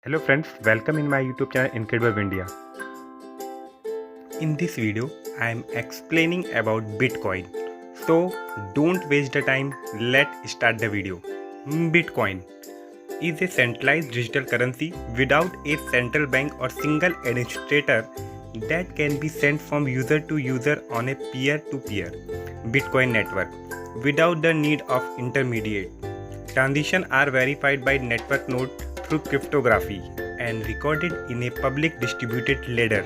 Hello friends, welcome in my YouTube channel Incredible Vindia. In this video, I am explaining about Bitcoin. So don't waste the time, let's start the video. Bitcoin is a centralized digital currency without a central bank or single administrator that can be sent from user to user on a peer-to-peer Bitcoin network without the need of intermediate. Transactions are verified by network node through cryptography and recorded in a public distributed ledger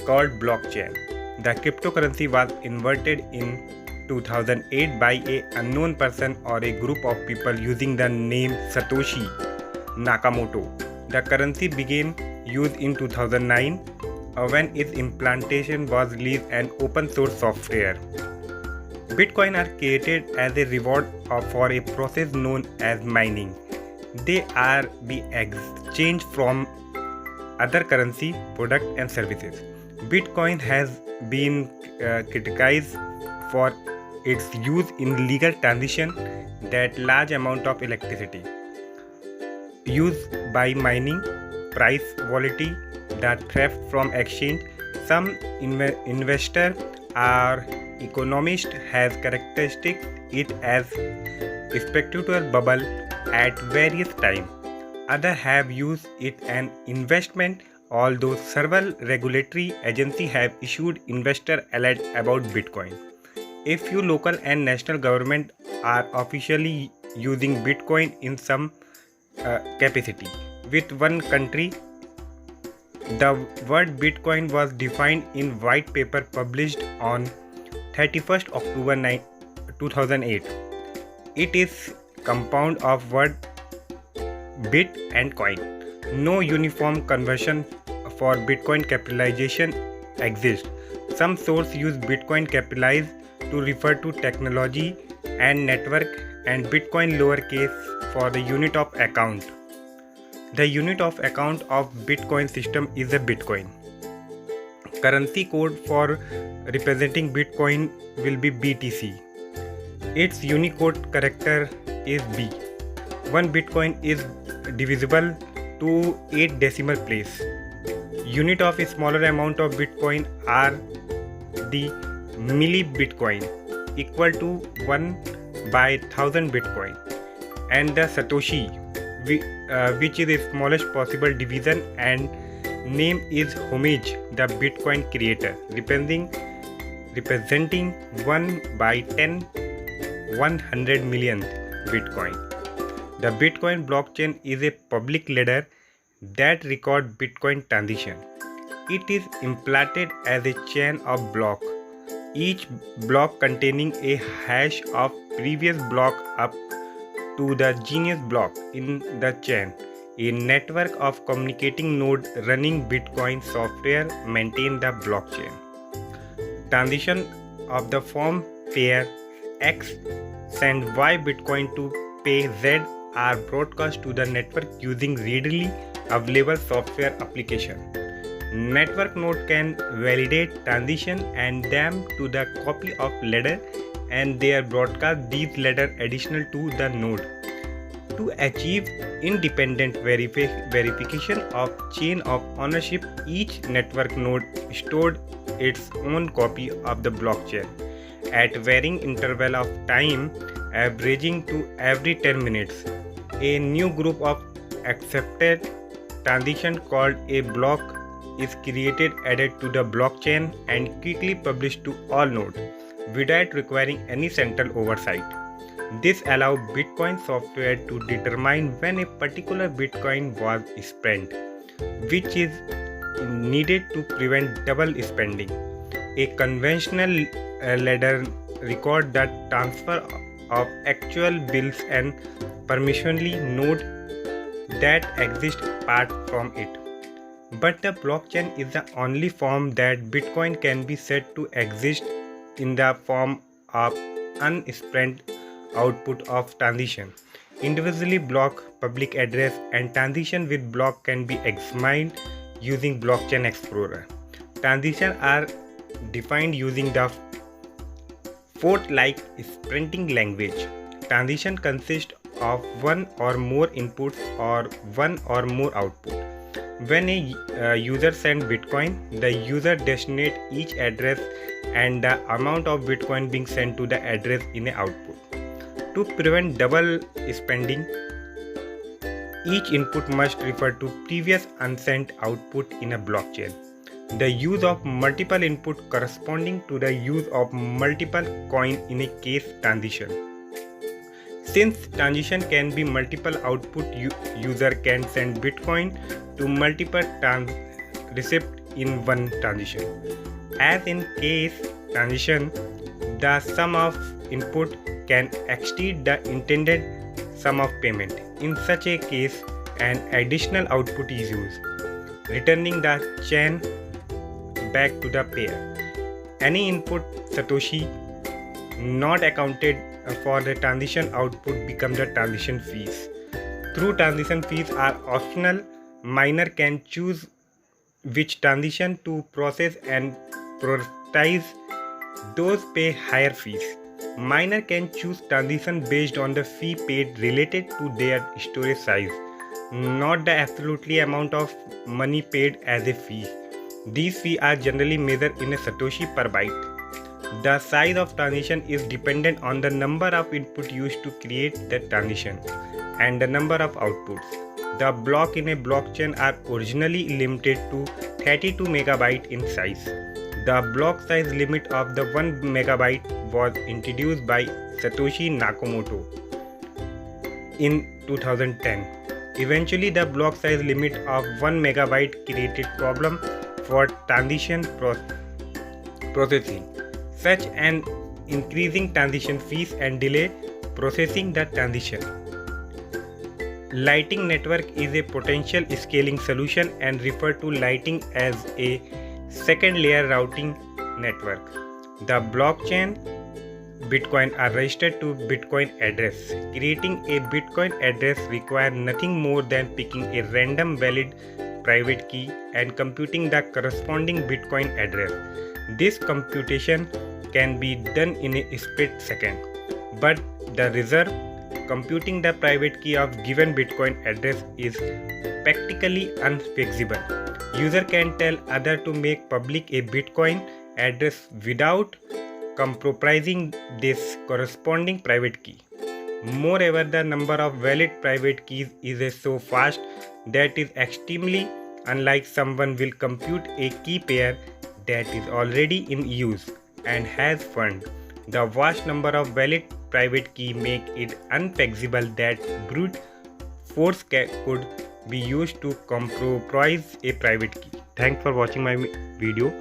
called blockchain. The cryptocurrency was invented in 2008 by an unknown person or a group of people using the name Satoshi Nakamoto. The currency began use in 2009 when its implementation was released as open source software. Bitcoin are created as a reward for a process known as mining. They are be exchanged from other currency, products and services. Bitcoin has been criticized for its use in legal transition that large amount of electricity used by mining, price volatility, the theft from exchange. Some investor or economist has characteristic it as speculative bubble at various times. Others have used it an investment, although several regulatory agencies have issued investor alert about Bitcoin. A few local and national governments are officially using Bitcoin in some capacity. With one country, the word Bitcoin was defined in white paper published on 31st October 2008. It is compound of word bit and coin. No uniform conversion for Bitcoin capitalization exists. Some sources use Bitcoin capitalize to refer to technology and network, and Bitcoin lowercase for the unit of account. The unit of account of Bitcoin system is a Bitcoin. Currency code for representing Bitcoin will be BTC. Its Unicode character is B. One Bitcoin is divisible to 8 decimal place. Unit of a smaller amount of Bitcoin are the millibitcoin, equal to 1 by 1000 Bitcoin, and the Satoshi, which is the smallest possible division, and name is homage the Bitcoin creator, representing 1 by 10 100 millionth Bitcoin. The Bitcoin blockchain is a public ledger that records Bitcoin transaction. It is implemented as a chain of blocks, each block containing a hash of previous block up to the genius block in the chain. A network of communicating nodes running Bitcoin software maintain the blockchain. Transaction of the form pair X send Y Bitcoin to pay Z are broadcast to the network using readily available software application. Network node can validate transition and them to the copy of ledger, and they are broadcast these ledger additional to the node. To achieve independent verification of chain of ownership, each network node stored its own copy of the blockchain at varying interval of time, averaging to every 10 minutes. A new group of accepted transaction called a block is created, added to the blockchain, and quickly published to all nodes without requiring any central oversight. This allows Bitcoin software to determine when a particular Bitcoin was spent, which is needed to prevent double spending. A conventional ledger records the transfer of actual bills and permissionally node that exist apart from it. But the blockchain is the only form that Bitcoin can be said to exist in the form of unspent output of transaction. Individually block, public address, and transaction with block can be examined using Blockchain Explorer. Transactions are defined using the Fort-like sprinting language. Transaction consists of one or more inputs or one or more output. When a user sends Bitcoin, the user designates each address and the amount of Bitcoin being sent to the address in an output. To prevent double spending, each input must refer to previous unsent output in a blockchain. The use of multiple input corresponding to the use of multiple coin in a case transition. Since transition can be multiple output, user can send Bitcoin to multiple receipts in one transition. As in case transition, the sum of input can exceed the intended sum of payment. In such a case, an additional output is used, returning the chain back to the pair. Any input Satoshi not accounted for the transition output become the transition fees. Through transition fees are optional, miner can choose which transition to process and prioritize those pay higher fees. Miner can choose transition based on the fee paid related to their storage size, not the absolutely amount of money paid as a fee. These fees are generally measured in a Satoshi per byte. The size of transition is dependent on the number of inputs used to create the transition and the number of outputs. The blocks in a blockchain are originally limited to 32 megabytes in size. The block size limit of the 1 megabyte was introduced by Satoshi Nakamoto in 2010. Eventually, the block size limit of 1 megabyte created problem for transition processing, such as increasing transition fees and delay processing the transition. Lighting network is a potential scaling solution and referred to lighting as a second layer routing network. The blockchain Bitcoin are registered to Bitcoin address. Creating a Bitcoin address requires nothing more than picking a random valid private key and computing the corresponding Bitcoin address. This computation can be done in a split second, but the result, computing the private key of given Bitcoin address, is practically infeasible. User can tell other to make public a Bitcoin address without compromising this corresponding private key. Moreover, the number of valid private keys is so fast that is extremely unlike someone will compute a key pair that is already in use and has fund. The vast number of valid private key make it infeasible that brute force could be used to compromise a private key. Thanks for watching my video.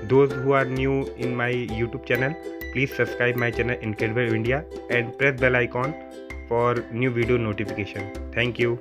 Those who are new in my YouTube channel, please subscribe my channel Incredible India and press bell icon for new video notification. Thank you.